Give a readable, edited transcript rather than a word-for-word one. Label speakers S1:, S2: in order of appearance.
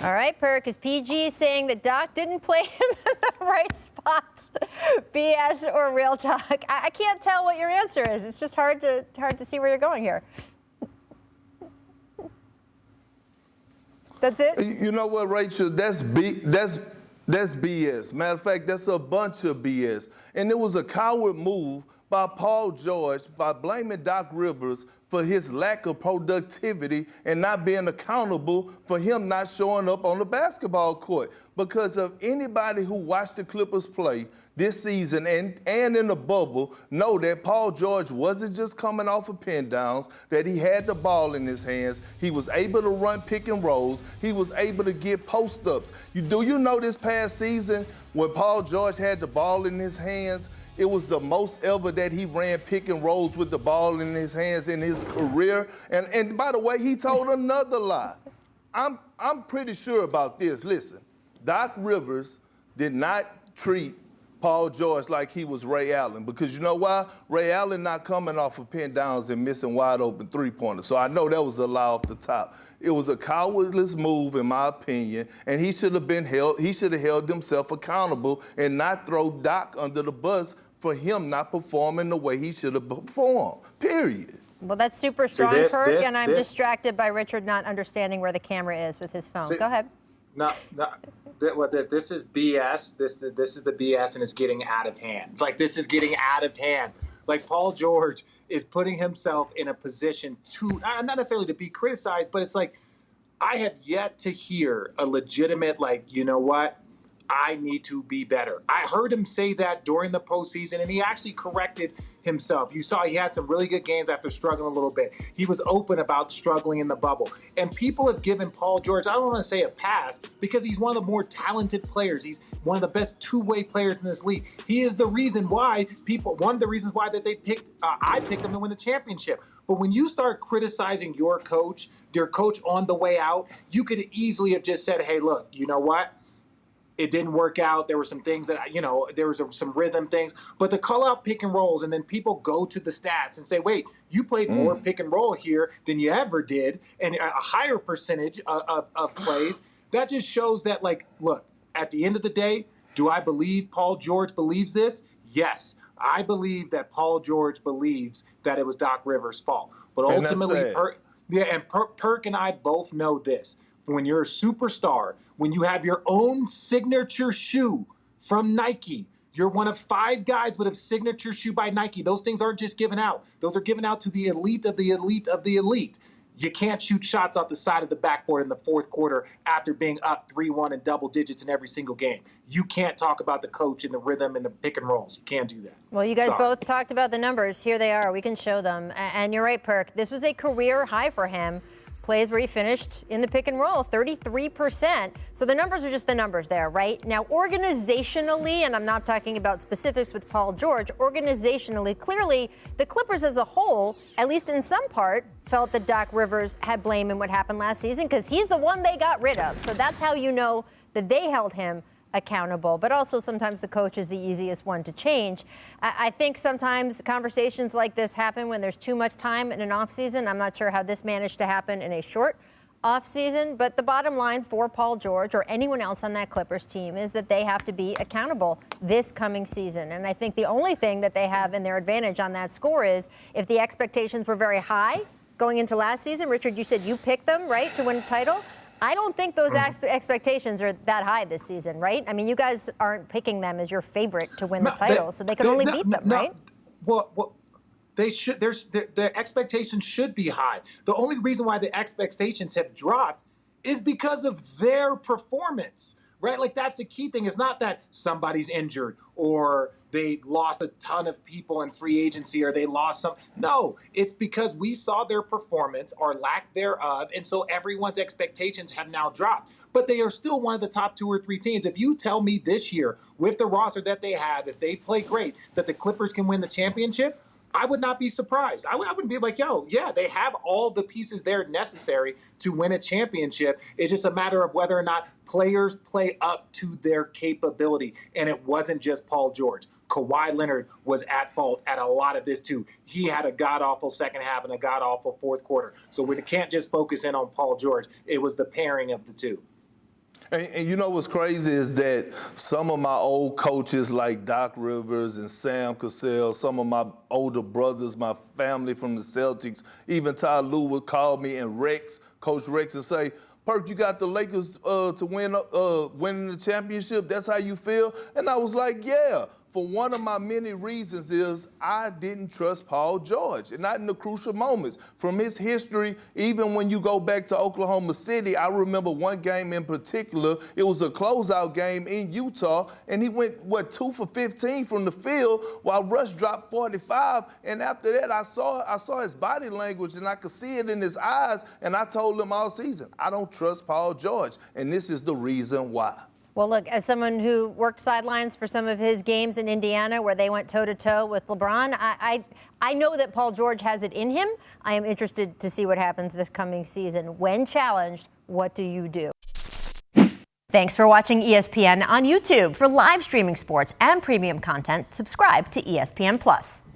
S1: All right, Perk, is PG saying that Doc didn't play him in the right spots? BS or real talk? I can't tell what your answer is. It's just hard to see where you're going here. That's it?
S2: You know what, Rachel? That's BS. Matter of fact, that's a bunch of BS. And it was a coward move by Paul George by blaming Doc Rivers for his lack of productivity and not being accountable for him not showing up on the basketball court. Because of anybody who watched the Clippers play this season and in the bubble know that Paul George wasn't just coming off of pin downs, that he had the ball in his hands. He was able to run pick and rolls. He was able to get post-ups. Do you know this past season when Paul George had the ball in his hands, it was the most ever that he ran pick and rolls with the ball in his hands in his career. And by the way, he told another lie. I'm pretty sure about this. Listen, Doc Rivers did not treat Paul George like he was Ray Allen, because you know why? Ray Allen not coming off of pin downs and missing wide open three-pointers. So I know that was a lie off the top. It was a cowardless move, in my opinion, and he should have held himself accountable and not throw Doc under the bus for him not performing the way he should have performed, period.
S1: Well, that's super strong, Perk, and I'm distracted by Richard not understanding where the camera is with his phone. Go ahead.
S3: No, this is BS. This is the BS, and it's getting out of hand. Like, this is getting out of hand. Like, Paul George is putting himself in a position to, not necessarily to be criticized, but it's like, I have yet to hear a legitimate, like, you know what? I need to be better. I heard him say that during the postseason, and he actually corrected himself. You saw he had some really good games after struggling a little bit. He was open about struggling in the bubble. And people have given Paul George, I don't want to say a pass, because he's one of the more talented players. He's one of the best two-way players in this league. He is the reason why one of the reasons why that I picked him to win the championship. But when you start criticizing your coach on the way out, you could easily have just said, hey, look, you know what? It didn't work out. There were some things that, there was some rhythm things. But to call out pick and rolls and then people go to the stats and say, wait, you played more pick and roll here than you ever did and a higher percentage of plays, that just shows that, like, look, at the end of the day, do I believe Paul George believes this? Yes. I believe that Paul George believes that it was Doc Rivers' fault. But ultimately, Perk and I both know this. When you're a superstar, when you have your own signature shoe from Nike, you're one of 5 guys with a signature shoe by Nike. Those things aren't just given out. Those are given out to the elite of the elite of the elite. You can't shoot shots off the side of the backboard in the fourth quarter after being up 3-1 in double digits in every single game. You can't talk about the coach and the rhythm and the pick and rolls. You can't do that.
S1: Well, you guys both talked about the numbers. Here they are. We can show them. And you're right, Perk. This was a career high for him. Plays where he finished in the pick and roll, 33%. So the numbers are just the numbers there, right? Now, organizationally, and I'm not talking about specifics with Paul George, organizationally, clearly, the Clippers as a whole, at least in some part, felt that Doc Rivers had blame in what happened last season because he's the one they got rid of. So that's how you know that they held him accountable, but also sometimes the coach is the easiest one to change. I think sometimes conversations like this happen when there's too much time in an offseason. I'm not sure how this managed to happen in a short offseason, but the bottom line for Paul George or anyone else on that Clippers team is that they have to be accountable this coming season. And I think the only thing that they have in their advantage on that score is if the expectations were very high going into last season. Richard, you said you picked them, right, to win a title? I don't think those expectations are that high this season, right? I mean, you guys aren't picking them as your favorite to win the title, so they can only beat them, right?
S3: Well, they should. The expectations should be high. The only reason why the expectations have dropped is because of their performance, right? Like, that's the key thing. It's not that somebody's injured or they lost a ton of people in free agency or they lost some. No, it's because we saw their performance or lack thereof, and so everyone's expectations have now dropped. But they are still one of the top 2 or 3 teams. If you tell me this year, with the roster that they have, if they play great, that the Clippers can win the championship, I would not be surprised. I wouldn't be like, yo, yeah, they have all the pieces there necessary to win a championship. It's just a matter of whether or not players play up to their capability. And it wasn't just Paul George. Kawhi Leonard was at fault at a lot of this, too. He had a god-awful second half and a god-awful fourth quarter. So we can't just focus in on Paul George. It was the pairing of the two.
S2: And you know what's crazy is that some of my old coaches like Doc Rivers and Sam Cassell, some of my older brothers, my family from the Celtics, even Ty Lue would call me and Coach Rex, and say, Perk, you got the Lakers to winning the championship? That's how you feel? And I was like, yeah. For one of my many reasons is I didn't trust Paul George, and not in the crucial moments. From his history, even when you go back to Oklahoma City, I remember one game in particular. It was a closeout game in Utah, and he went, 2 for 15 from the field while Russ dropped 45. And after that, I saw his body language, and I could see it in his eyes, and I told him all season, I don't trust Paul George, and this is the reason why.
S1: Well, look, as someone who worked sidelines for some of his games in Indiana where they went toe-to-toe with LeBron, I know that Paul George has it in him. I am interested to see what happens this coming season. When challenged, what do you do? Thanks for watching ESPN on YouTube. For live streaming sports and premium content, subscribe to ESPN+.